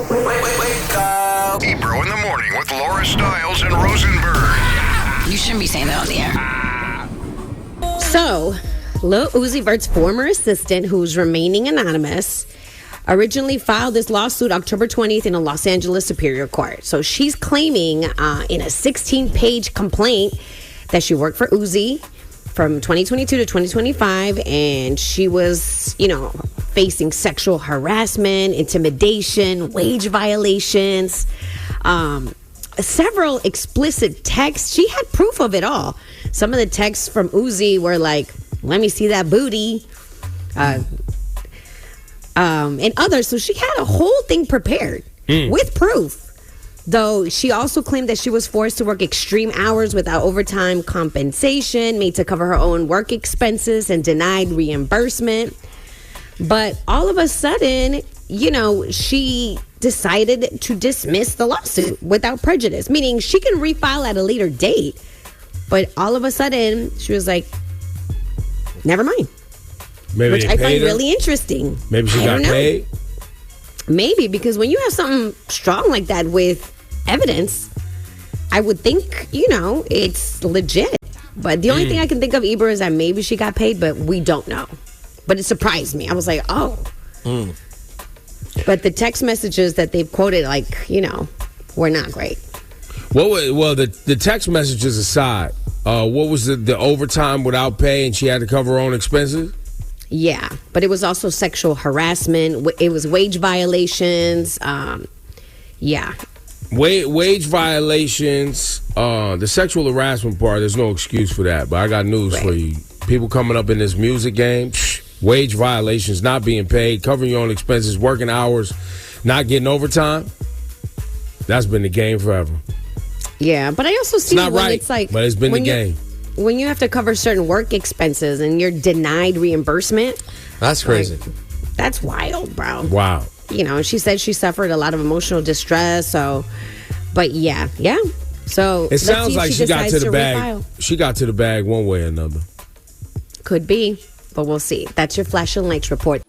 Wake up. Ebro in the morning with Laura Stiles and Rosenberg. You shouldn't be saying that on the air. So, Lil Uzi Vert's former assistant, who's remaining anonymous, originally filed this lawsuit October 20th in a Los Angeles Superior Court. So she's claiming in a 16-page complaint that she worked for Uzi from 2022 to 2025, and she was, facing sexual harassment, intimidation, wage violations, several explicit texts. She had proof of it all. Some of the texts from Uzi were like, "Let me see that booty," and others. So she had a whole thing prepared with proof. Though she also claimed that she was forced to work extreme hours without overtime compensation, made to cover her own work expenses, and denied reimbursement. But all of a sudden, she decided to dismiss the lawsuit without prejudice, meaning she can refile at a later date. But all of a sudden, she was like, never mind. Maybe which they I paid find her? really interesting. Maybe she got paid? Maybe, because when you have something strong like that with evidence, I would think, it's legit. But the only thing I can think of, Ebro, is that maybe she got paid, but we don't know. But it surprised me. I was like, oh. But the text messages that they've quoted, were not great. Well, the text messages aside, what was the overtime without pay and she had to cover her own expenses? Yeah, but it was also sexual harassment. It was wage violations. Yeah. Wage violations, the sexual harassment part, there's no excuse for that. But I got news for you. People coming up in this music game, wage violations, not being paid, covering your own expenses, working hours, not getting overtime. That's been the game forever. Yeah, but I also see it's not right, it's like, but it's been the game. When you have to cover certain work expenses and you're denied reimbursement. That's crazy. That's wild, bro. Wow. She said she suffered a lot of emotional distress. So, but yeah. So it sounds like she got to the bag. Refile. She got to the bag one way or another. Could be, but we'll see. That's your Flash and Lights report.